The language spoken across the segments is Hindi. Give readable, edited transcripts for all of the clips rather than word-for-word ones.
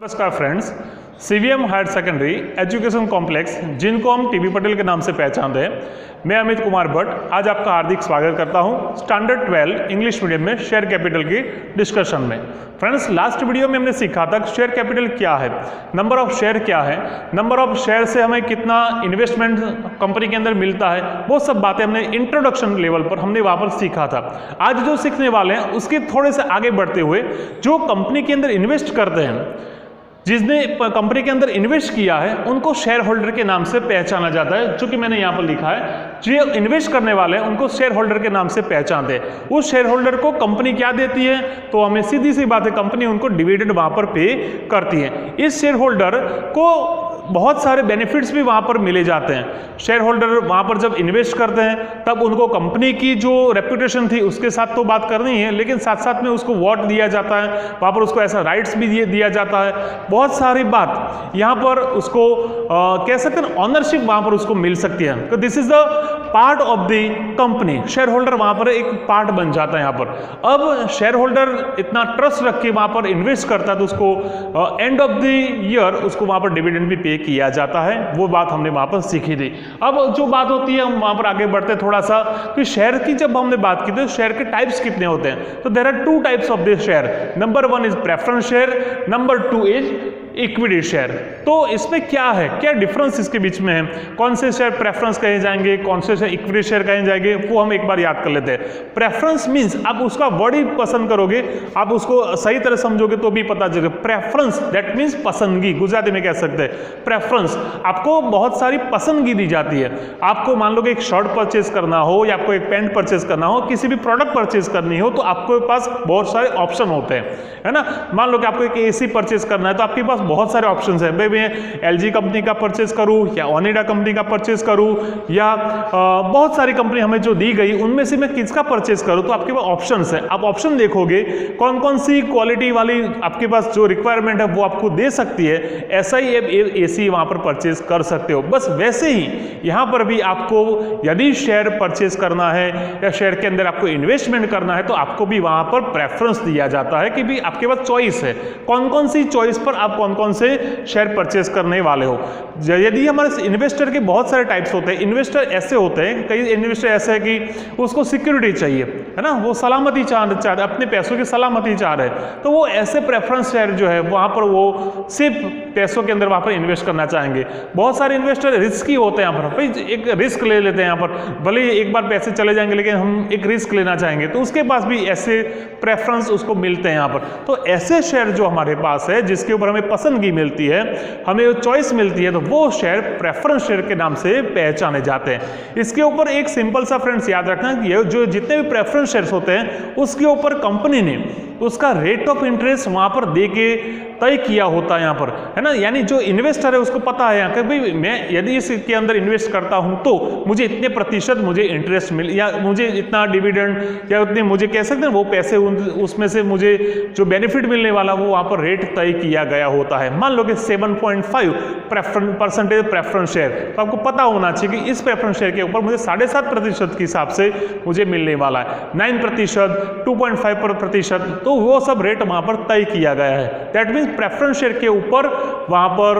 नमस्कार friends, CVM higher secondary education complex जिनको हम टीबी पटेल के नाम से पहचानते हैं, मैं अमित कुमार भट्ट आज आपका हार्दिक स्वागत करता हूं स्टैंडर्ड 12 इंग्लिश मीडियम में शेयर कैपिटल की डिस्कशन में। फ्रेंड्स, लास्ट वीडियो में हमने सीखा था शेयर कैपिटल क्या है, नंबर ऑफ शेयर क्या है, नंबर ऑफ शेयर से हमें कितना इन्वेस्टमेंट कंपनी के अंदर मिलता है, वो सब बातें हमने इंट्रोडक्शन लेवल पर हमने वहाँ पर सीखा था। आज जो सीखने वाले हैं उसके थोड़े से आगे बढ़ते हुए जो कंपनी के अंदर इन्वेस्ट करते हैं, जिसने कंपनी के अंदर इन्वेस्ट किया है, उनको शेयर होल्डर के नाम से पहचाना जाता है। जो कि मैंने यहाँ पर लिखा है, जो इन्वेस्ट करने वाले हैं उनको शेयर होल्डर के नाम से पहचानते हैं। उस शेयर होल्डर को कंपनी क्या देती है, तो हमें सीधी सी बात है, कंपनी उनको डिविडेंड वहाँ पर पे करती है। इस शेयर होल्डर को बहुत सारे बेनिफिट्स भी वहाँ पर मिले जाते हैं। शेयर होल्डर वहाँ पर जब इन्वेस्ट करते हैं तब उनको कंपनी की जो रेपुटेशन थी उसके साथ तो बात करनी है, लेकिन साथ साथ में उसको वोट दिया जाता है, वहाँ पर उसको ऐसा राइट्स भी दिया जाता है। बहुत सारी बात यहाँ पर उसको कह सकते हैं ऑनरशिप वहाँ पर उसको मिल सकती है। तो this is the part of the company. Share holder वहाँ पर एक पार्ट बन जाता है यहाँ पर। अब शेयर होल्डर इतना ट्रस्ट रख के वहाँ पर इन्वेस्ट करता है तो उसको एंड ऑफ द ईयर उसको वहाँ पर डिविडेंड भी पे किया जाता है। वो बात हमने वहां पर सीखी थी। अब जो बात होती है, हम वहां पर आगे बढ़ते हैं थोड़ा सा कि शेयर की जब हमने बात की तो शेयर के टाइप्स कितने होते हैं। तो there are two types of this share. Number 1 is preference share, number 2 is equity share. तो इसमें क्या है, क्या डिफरेंस इसके बीच में है, कौन से शेयर प्रेफरेंस कहे जाएंगे, कौन से शेयर इक्विटी शेयर कहे जाएंगे, वो हम एक बार याद कर लेते हैं। प्रेफरेंस मींस आप उसका वर्ड ही पसंद करोगे, आप उसको सही तरह समझोगे तो भी पता चलेगा। प्रेफरेंस दैट मींस पसंदगी, गुजराती में कह सकते हैं। प्रेफरेंस, आपको बहुत सारी पसंदगी दी जाती है। आपको मान लो कि एक शर्ट परचेज करना हो या आपको एक पैंट परचेज करना हो, किसी भी प्रोडक्ट परचेज करनी हो, तो आपके पास बहुत सारे ऑप्शन होते हैं, है ना। मान लो कि आपको एक एसी परचेज करना है तो आपके पास बहुत सारे ऑप्शंस है। भाई मैं एलजी कंपनी का परचेज करूं या ओनिडा कंपनी का परचेज करूं या बहुत सारी कंपनी हमें जो दी गई उनमें से मैं किसका परचेज करूं, तो आपके पास ऑप्शंस है। आप ऑप्शन देखोगे कौन कौन सी क्वालिटी वाली आपके पास जो रिक्वायरमेंट है वो आपको दे सकती है, ऐसा ही एसी वहां पर परचेज कर सकते हो। बस वैसे ही यहां पर भी आपको यदि शेयर परचेज करना है या शेयर के अंदर आपको इन्वेस्टमेंट करना है तो आपको भी वहां पर प्रेफरेंस दिया जाता है कि भी आपके पास चॉइस है, कौन कौन सी चॉइस पर आप कौन कौन से शेयर परचेज करने वाले हो। यदि हमारे इन्वेस्टर के बहुत सारे टाइप्स होते हैं। इन्वेस्टर ऐसे होते हैं, कई इन्वेस्टर ऐसे है कि उसको सिक्योरिटी चाहिए, है ना, वो सलामती चाह रहे, अपने पैसों की सलामती चाह रहे हैं, तो वो ऐसे प्रेफरेंस शेयर जो है वहां पर वो सिर्फ पैसों के अंदर वहां पर इन्वेस्ट करना चाहेंगे। बहुत सारे इन्वेस्टर रिस्की होते हैं, यहाँ पर भाई एक रिस्क ले लेते हैं, यहाँ पर भले ही एक बार पैसे चले जाएंगे लेकिन हम एक रिस्क लेना चाहेंगे, तो उसके पास भी ऐसे प्रेफरेंस उसको मिलते हैं यहाँ पर। तो ऐसे शेयर जो हमारे पास है जिसके ऊपर हमें पसंदगी मिलती है, हमें चॉइस मिलती है, तो वो शेयर प्रेफरेंस शेयर के नाम से पहचाने जाते हैं। इसके ऊपर एक सिंपल सा फ्रेंड्स याद रखना कि ये जो जितने भी प्रेफरेंस शेयर्स होते हैं उसके ऊपर कंपनी ने उसका रेट ऑफ इंटरेस्ट वहां पर दे के तय किया होता है यहाँ पर, है ना। यानी जो इन्वेस्टर है उसको पता है कि भाई मैं यदि इसके अंदर इन्वेस्ट करता हूं तो मुझे इतने प्रतिशत मुझे इंटरेस्ट मिल या मुझे इतना डिविडेंड या उतने मुझे कह सकते हैं वो पैसे उसमें से मुझे जो बेनिफिट मिलने वाला वो वहां पर रेट तय किया गया होता है। मान लो कि 7.5% प्रेफरेंस शेयर, तो आपको पता होना चाहिए कि इस प्रेफरेंस शेयर के ऊपर मुझे 7.5% के हिसाब से मुझे मिलने वाला है। 9%, 2.5%, तो वो सब रेट वहां पर तय किया गया है। दैट मीन्स प्रेफरेंस शेयर के ऊपर वहां पर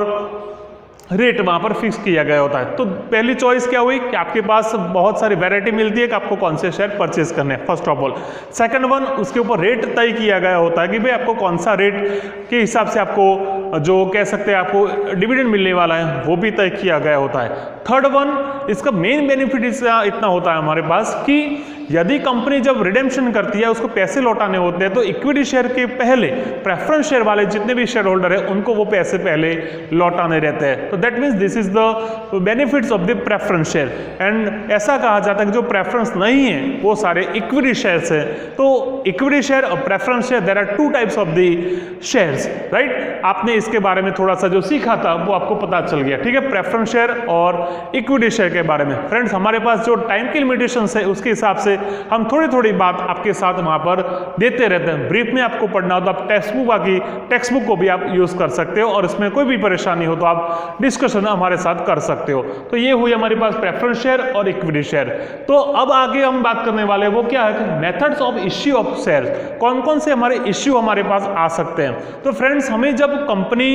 रेट वहां पर फिक्स किया गया होता है। तो पहली चॉइस क्या हुई कि आपके पास बहुत सारी वैरायटी मिलती है कि आपको कौन से शेयर परचेज करने हैं, first of all. Second one, उसके ऊपर रेट तय किया गया होता है कि भाई आपको कौन सा रेट के हिसाब से आपको जो कह सकते हैं आपको डिविडेंड मिलने वाला है वो भी तय किया गया होता है। थर्ड वन, इसका मेन बेनिफिट इतना होता है हमारे पास कि यदि कंपनी जब रिडेम्पशन करती है, उसको पैसे लौटाने होते हैं, तो इक्विटी शेयर के पहले प्रेफरेंस शेयर वाले जितने भी शेयर होल्डर है उनको वो पैसे पहले लौटाने रहते हैं। तो that means this is the benefits of the preference share. And ऐसा कहा जाता है कि जो प्रेफरेंस नहीं है वो सारे इक्विटी शेयर्स है। तो इक्विटी शेयर और preference share, there are two types of the shares, right. आपने इसके बारे में थोड़ा सा जो सीखा था वो आपको पता चल गया, ठीक है, प्रेफरेंस शेयर और इक्विटी शेयर के बारे में। फ्रेंड्स, हमारे पास जो टाइम की लिमिटेशन है उसके हिसाब से हम थोड़ी थोड़ी बात आपके साथ वहाँ पर देते रहते हैं। ब्रीफ में आपको पढ़ना हो तो आप टेक्स्ट बुक को भी आप यूज़ कर सकते हो, और इसमें कोई भी परेशानी हो तो आप डिस्कशन हमारे साथ कर सकते हो। तो ये हुई हमारे पास प्रेफरेंस शेयर और इक्विटी शेयर। तो अब आगे हम बात करने वाले हैं वो क्या है, methods of issue of share, कौन कौन से हमारे इश्यू हमारे पास आ सकते हैं। तो फ्रेंड्स, हमें जब कंपनी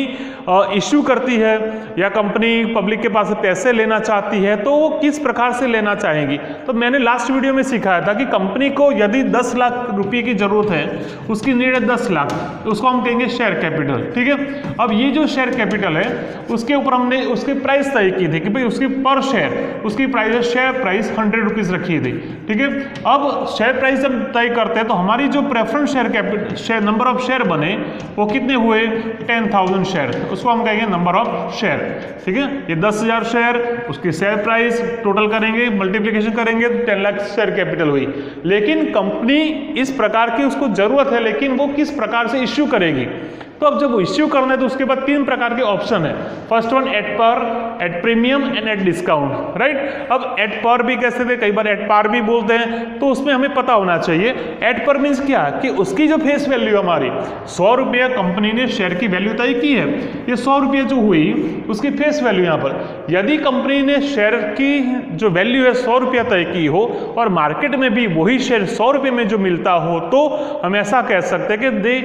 इश्यू करती है या कंपनी पब्लिक के पास से पैसे लेना चाहती है तो वो किस प्रकार से लेना चाहेगी। तो मैंने लास्ट वीडियो में सिखाया था कि कंपनी को यदि 10 लाख रुपए की जरूरत है, उसकी नीड है 10 लाख, तो उसको हम कहेंगे शेयर कैपिटल। ठीक है, अब ये जो शेयर कैपिटल है उसके ऊपर हमने उसकी प्राइस तय की थी कि भाई उसकी पर शेयर उसकी प्राइस है, शेयर प्राइस 100 रुपीज रखी थी। ठीक है, अब शेयर प्राइस जब तय करते हैं तो हमारी जो preference share number of share बने वो कितने हुए, 10,000 शेयर, उसको हम कहेंगे नंबर ऑफ शेयर। ठीक है, ये 10,000 शेयर, उसकी शेयर प्राइस टोटल करेंगे, मल्टीप्लिकेशन करेंगे तो 10 लाख शेयर कैपिटल हुई। लेकिन कंपनी इस प्रकार की उसको जरूरत है, लेकिन वो किस प्रकार से इश्यू करेगी। तो अब जब इश्यू करना है तो उसके बाद 3 प्रकार के ऑप्शन है। फर्स्ट वन एट पर, at premium and at discount. Right, अब एट पर भी कैसे थे, कई बार एट पार भी बोलते हैं, तो उसमें हमें पता होना चाहिए एट पर मीन्स क्या कि उसकी जो फेस वैल्यू हमारी 100 रुपया कंपनी ने शेयर की वैल्यू तय की है, ये 100 रुपये जो हुई उसकी फेस वैल्यू यहाँ पर, यदि कंपनी ने शेयर की जो वैल्यू है 100 रुपया तय की हो और मार्केट में भी वही शेयर 100 रुपये में जो मिलता हो, तो हम ऐसा कह सकते हैं कि दे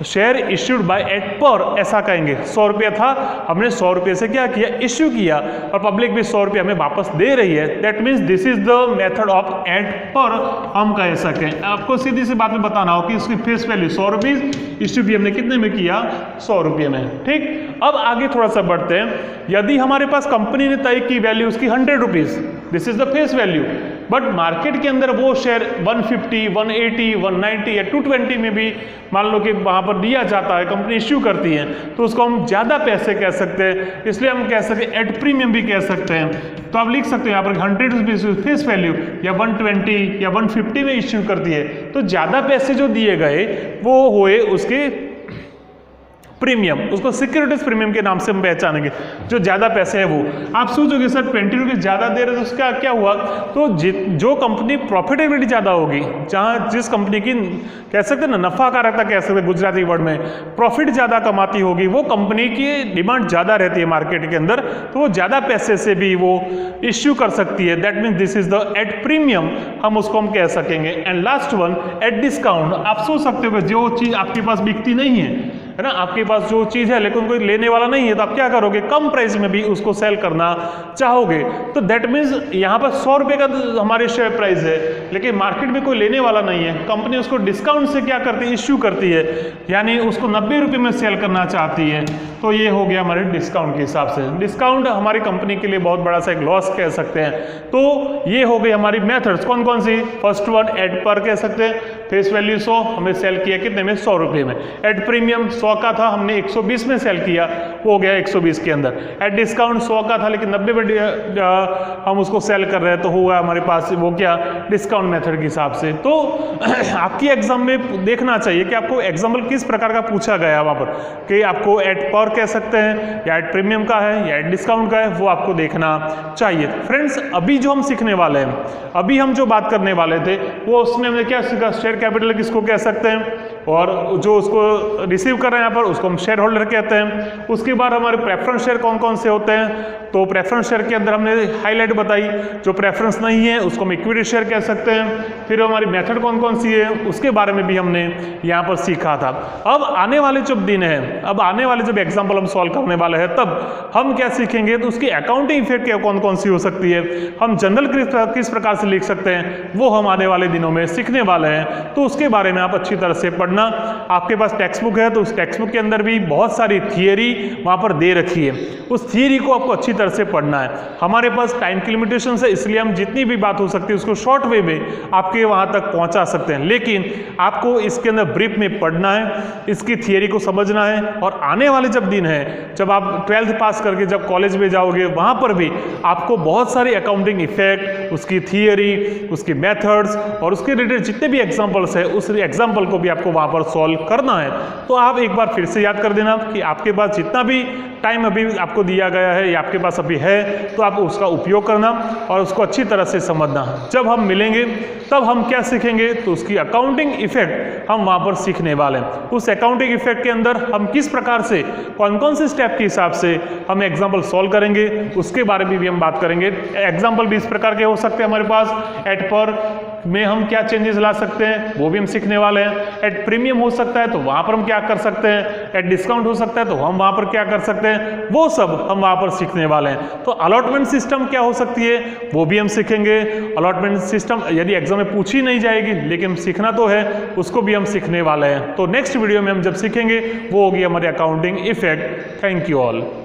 शेयर इश्यूड बाय एट पर, ऐसा कहेंगे। 100 रुपया था, हमने 100 रुपये से क्या किया, इश्यू किया, और पब्लिक भी 100 रुपया हमें वापस दे रही है। That means this is the method of at par, हम कह सकें। आपको सीधी सी बात में बताना हो कि उसकी फेस वैल्यू 100 रुपीज, इश्यू भी हमने कितने में किया, 100 रुपये में। ठीक, अब आगे थोड़ा सा बढ़ते हैं। यदि हमारे पास कंपनी ने तय की वैल्यू उसकी 100 rupees, this is the face value, but market के अंदर वो शेयर 150, 180, 190 या 220 में भी मान लो कि वहां पर दिया जाता है, कंपनी इश्यू करती है, तो उसको हम ज्यादा पैसे कह सकते हैं, इसलिए हम कह सकते हैं एट प्रीमियम भी कह सकते हैं। तो आप लिख सकते हो यहाँ पर 100 रुपीज फेस वैल्यू या 120 या 150 में इश्यू करती है, तो ज्यादा पैसे जो दिए गए वो हुए उसके प्रीमियम, उसको सिक्योरिटीज प्रीमियम के नाम से हम पहचानेंगे, जो ज्यादा पैसे है वो। आप सोचोगे सर 20 रुपीज ज्यादा दे रहे तो उसका क्या हुआ, तो जो कंपनी प्रॉफिटेबिलिटी ज्यादा होगी, जहां जिस कंपनी की कह सकते हैं ना नफाकारकता कह सकते हैं गुजराती वर्ड में, प्रॉफिट ज्यादा कमाती होगी, वो कंपनी की डिमांड ज्यादा रहती है मार्केट के अंदर, तो वो ज्यादा पैसे से भी वो इश्यू कर सकती है। That means this is the at premium, हम उसको हम कह सकेंगे। And last one at discount. आप सोच सकते हो कि जो चीज आपके पास बिकती नहीं है ना, आपके पास जो चीज है लेकिन कोई लेने वाला नहीं है, तो आप क्या करोगे, कम प्राइस में भी उसको सेल करना चाहोगे। तो दैट मीन्स यहाँ पर 100 रुपये का हमारे शेयर प्राइस है, लेकिन मार्केट में कोई लेने वाला नहीं है, कंपनी उसको डिस्काउंट से क्या करती है, इश्यू करती है, यानी उसको 90 रुपये में सेल करना चाहती है। तो ये हो गया हमारे डिस्काउंट के हिसाब से। डिस्काउंट हमारी कंपनी के लिए बहुत बड़ा सा एक लॉस कह सकते हैं। तो ये हो गई हमारी मेथड्स, कौन कौन सी। फर्स्ट वन एट पर कह सकते हैं, फेस वैल्यू 100, हमने सेल किया कितने में, 100 रुपये में। एट प्रीमियम 100 का था, हमने 120 में सेल किया, वो हो गया 120 के अंदर। एट डिस्काउंट 100 का था लेकिन 90 में हम उसको सेल कर रहे हैं, तो हुआ हमारे पास वो क्या, डिस्काउंट मेथड के हिसाब से। तो आपकी एग्जाम में देखना चाहिए कि आपको एग्जाम्पल किस प्रकार का पूछा गया वहां पर, कि आपको एट पर कह सकते हैं या एट प्रीमियम का है या एट डिस्काउंट का है, वो आपको देखना चाहिए। फ्रेंड्स, अभी जो हम सीखने वाले हैं, अभी हम जो बात करने वाले थे वो उसमें हमने क्या सीखा, शेयर कैपिटल किसको कह सकते हैं, और जो उसको रिसीव कर रहे हैं यहाँ पर उसको हम शेयर होल्डर कहते हैं। उसके बाद हमारे प्रेफरेंस शेयर कौन कौन से होते हैं, तो प्रेफरेंस शेयर के अंदर हमने हाईलाइट बताई, जो प्रेफरेंस नहीं है उसको हम इक्विटी शेयर कह सकते हैं। फिर हमारी मेथड कौन कौन सी है उसके बारे में भी हमने यहाँ पर सीखा था। अब आने वाले जब दिन है, अब आने वाले जब एग्जाम्पल हम सॉल्व करने वाले हैं, तब हम क्या सीखेंगे, तो उसकी अकाउंटिंग इफेक्ट कौन कौन सी हो सकती है, हम जनरल किस प्रकार से लिख सकते हैं, वो हम आने वाले दिनों में सीखने वाले हैं। तो उसके बारे में आप अच्छी तरह से पढ़ना। आपके पास टेक्स्ट बुक है, तो उस टेक्स्ट बुक के अंदर भी बहुत सारी थियरी वहां पर दे रखी है, उस थियरी को आपको अच्छी तरह से पढ़ना है। हमारे पास टाइम की लिमिटेशन है, इसलिए हम जितनी भी बात हो सकती है उसको शॉर्ट वे में आपके वहां तक पहुंचा सकते हैं, लेकिन आपको इसके अंदर ब्रीफ में पढ़ना है, इसकी थियरी को समझना है। और आने वाले जब दिन है, जब आप 12th पास करके जब कॉलेज में जाओगे, वहां पर भी आपको बहुत सारी अकाउंटिंग इफेक्ट, उसकी थियरी, उसकी मेथड्स और उसके रिलेटेड जितने भी एग्जाम्पल्स है, उस एग्जाम्पल को भी आपको वहाँ पर सॉल्व करना है। तो आप एक बार फिर से याद कर देना कि आपके पास जितना भी टाइम अभी आपको दिया गया है या आपके पास अभी है, तो आप उसका उपयोग करना और उसको अच्छी तरह से समझना। जब हम मिलेंगे तब हम क्या सीखेंगे, तो उसकी अकाउंटिंग इफेक्ट हम वहाँ पर सीखने वाले हैं। उस अकाउंटिंग इफेक्ट के अंदर हम किस प्रकार से कौन कौन से स्टेप के हिसाब से हम एग्जाम्पल सॉल्व करेंगे, उसके बारे में भी हम बात करेंगे। एग्जाम्पल भी इस प्रकार के हो सकते हैं हमारे पास। एट पर में हम क्या चेंजेस ला सकते हैं वो भी हम सीखने वाले हैं। एट प्रीमियम हो सकता है तो वहाँ पर हम क्या कर सकते हैं। एट डिस्काउंट हो सकता है तो हम वहाँ पर क्या कर सकते हैं, वो सब हम वहाँ पर सीखने वाले हैं। तो अलॉटमेंट सिस्टम क्या हो सकती है वो भी हम सीखेंगे। अलॉटमेंट सिस्टम यदि एग्जाम में पूछी नहीं जाएगी लेकिन सीखना तो है, उसको भी हम सीखने वाले हैं। तो नेक्स्ट वीडियो में हम जब सीखेंगे वो होगी हमारी accounting effect. Thank you all.